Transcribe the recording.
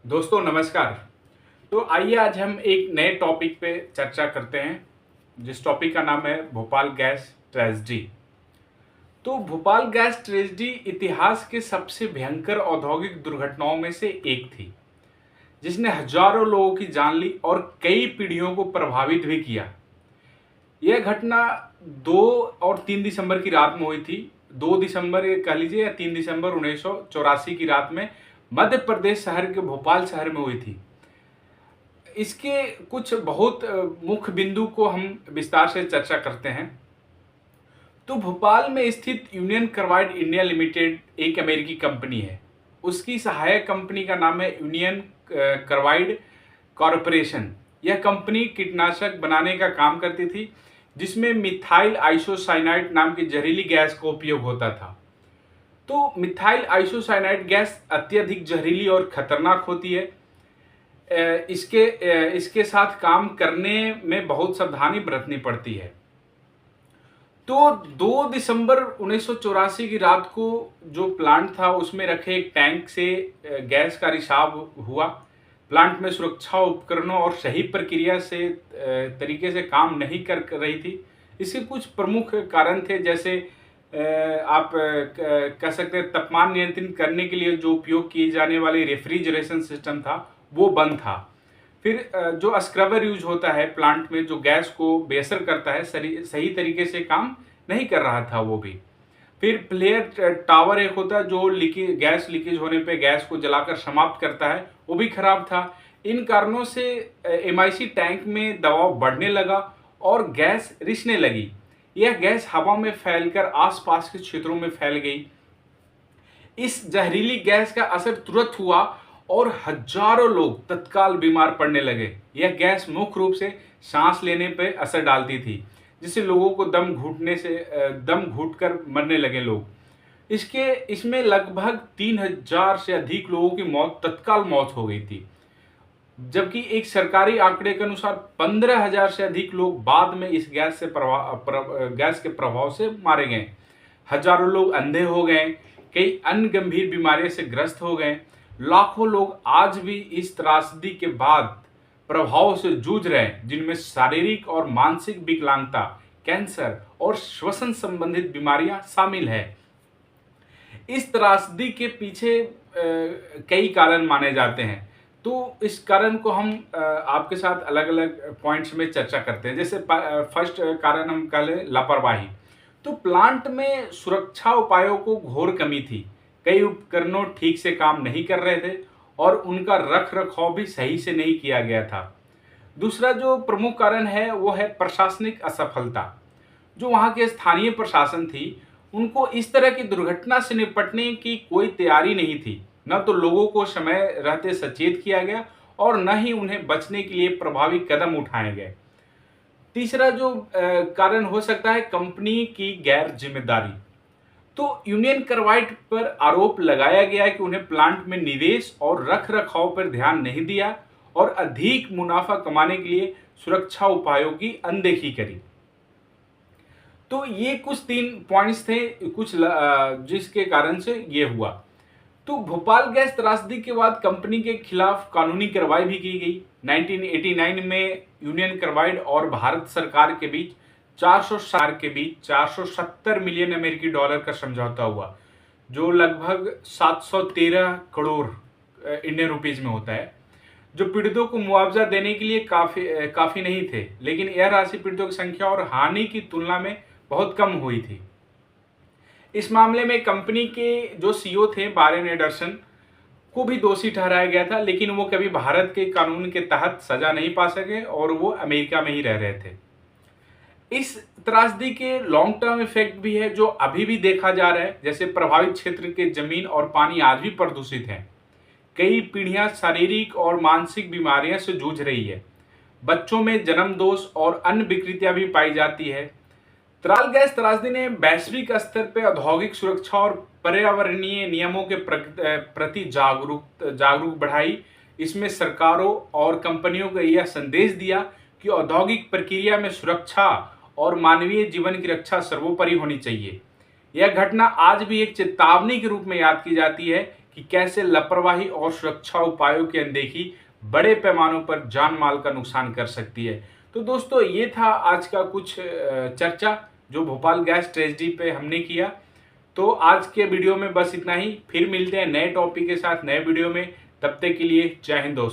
दोस्तों नमस्कार। तो आइए आज हम एक नए टॉपिक पे चर्चा करते हैं जिस टॉपिक का नाम है भोपाल गैस ट्रेजेडी। तो भोपाल गैस ट्रेजेडी इतिहास के सबसे भयंकर औद्योगिक दुर्घटनाओं में से एक थी जिसने हजारों लोगों की जान ली और कई पीढ़ियों को प्रभावित भी किया। यह घटना 2 और 3 दिसंबर की रात में हुई थी। 2 दिसंबर कह लीजिए या 3 दिसंबर 1984 की रात में मध्य प्रदेश शहर के भोपाल शहर में हुई थी। इसके कुछ बहुत मुख्य बिंदु को हम विस्तार से चर्चा करते हैं। तो भोपाल में स्थित यूनियन कार्बाइड इंडिया लिमिटेड एक अमेरिकी कंपनी है। उसकी सहायक कंपनी का नाम है यूनियन कार्बाइड कॉरपोरेशन। यह कंपनी कीटनाशक बनाने का काम करती थी जिसमें मिथाइल आइसोसाइनाइड नाम की जहरीली गैस का उपयोग होता था। तो मिथाइल आइसोसाइनाइड गैस अत्यधिक जहरीली और खतरनाक होती है। इसके साथ काम करने में बहुत सावधानी बरतनी पड़ती है। तो 2 दिसंबर 1984 की रात को जो प्लांट था उसमें रखे एक टैंक से गैस का रिसाव हुआ। प्लांट में सुरक्षा उपकरणों और सही प्रक्रिया से तरीके से काम नहीं कर रही थी। इसके कुछ प्रमुख कारण थे, जैसे आप कह सकते हैं तापमान नियंत्रित करने के लिए जो उपयोग किए जाने वाले रेफ्रिजरेशन सिस्टम था वो बंद था। फिर जो स्क्रबर यूज होता है प्लांट में जो गैस को बेअसर करता है सही तरीके से काम नहीं कर रहा था वो भी। फिर फ्लेयर टावर एक होता है जो गैस लीकेज होने पे गैस को जलाकर समाप्त करता है, वो भी खराब था। इन कारणों से एमआईसी टैंक में दबाव बढ़ने लगा और गैस रिसने लगी। यह गैस हवा में फैलकर आसपास के क्षेत्रों में फैल गई। इस जहरीली गैस का असर तुरंत हुआ और हजारों लोग तत्काल बीमार पड़ने लगे। यह गैस मुख्य रूप से सांस लेने पर असर डालती थी जिससे लोगों को दम घुटकर मरने लगे लोग। इसमें लगभग 3000 से अधिक लोगों की तत्काल मौत हो गई थी, जबकि एक सरकारी आंकड़े के अनुसार 15,000 से अधिक लोग बाद में इस गैस के प्रभाव से मारे गए। हजारों लोग अंधे हो गए, कई अन्य गंभीर बीमारियों से ग्रस्त हो गए। लाखों लोग आज भी इस त्रासदी के बाद प्रभाव से जूझ रहे हैं, जिनमें शारीरिक और मानसिक विकलांगता, कैंसर और श्वसन संबंधित बीमारियां शामिल है। इस त्रासदी के पीछे कई कारण माने जाते हैं, तो इस कारण को हम आपके साथ अलग अलग पॉइंट्स में चर्चा करते हैं। जैसे फर्स्ट कारण हम कह लें लापरवाही। तो प्लांट में सुरक्षा उपायों को घोर कमी थी। कई उपकरणों ठीक से काम नहीं कर रहे थे और उनका रख रखाव भी सही से नहीं किया गया था। दूसरा जो प्रमुख कारण है वो है प्रशासनिक असफलता। जो वहाँ के स्थानीय प्रशासन थी उनको इस तरह की दुर्घटना से निपटने की कोई तैयारी नहीं थी। न तो लोगों को समय रहते सचेत किया गया और न ही उन्हें बचने के लिए प्रभावी कदम उठाए गए। तीसरा जो कारण हो सकता है कंपनी की गैर जिम्मेदारी। तो यूनियन कार्बाइड पर आरोप लगाया गया कि उन्हें प्लांट में निवेश और रख रखाव पर ध्यान नहीं दिया और अधिक मुनाफा कमाने के लिए सुरक्षा उपायों की अनदेखी करी। तो ये कुछ 3 पॉइंट्स थे जिसके कारण से ये हुआ। तो भोपाल गैस त्रासदी के बाद कंपनी के खिलाफ कानूनी कार्रवाई भी की गई। 1989 में यूनियन कार्बाइड और भारत सरकार के बीच 470 मिलियन अमेरिकी डॉलर का समझौता हुआ, जो लगभग 713 करोड़ इंडियन रुपीज में होता है, जो पीड़ितों को मुआवजा देने के लिए काफी नहीं थे, लेकिन यह राशि पीड़ितों की संख्या और हानि की तुलना में बहुत कम हुई थी। इस मामले में कंपनी के जो सीईओ थे बारेन एंडरसन को भी दोषी ठहराया गया था, लेकिन वो कभी भारत के कानून के तहत सजा नहीं पा सके और वो अमेरिका में ही रह रहे थे। इस त्रासदी के लॉन्ग टर्म इफेक्ट भी है जो अभी भी देखा जा रहा है। जैसे प्रभावित क्षेत्र के जमीन और पानी आज भी प्रदूषित है। कई पीढ़ियां शारीरिक और मानसिक बीमारियों से जूझ रही है। बच्चों में जन्म दोष और अन्य विकृतियां भी पाई जाती है। भोपाल गैस त्रासदी ने वैश्विक स्तर पर औद्योगिक सुरक्षा और पर्यावरणीय नियमों के प्रति जागरूक बढ़ाई। इसमें सरकारों और कंपनियों को यह संदेश दिया कि औद्योगिक प्रक्रिया में सुरक्षा और मानवीय जीवन की रक्षा सर्वोपरि होनी चाहिए। यह घटना आज भी एक चेतावनी के रूप में याद की जाती है कि कैसे लापरवाही और सुरक्षा उपायों की अनदेखी बड़े पैमानों पर जान माल का नुकसान कर सकती है। तो दोस्तों ये था आज का कुछ चर्चा जो भोपाल गैस ट्रेजेडी पे हमने किया। तो आज के वीडियो में बस इतना ही, फिर मिलते हैं नए टॉपिक के साथ नए वीडियो में। तब तक के लिए जय हिंद दोस्तों।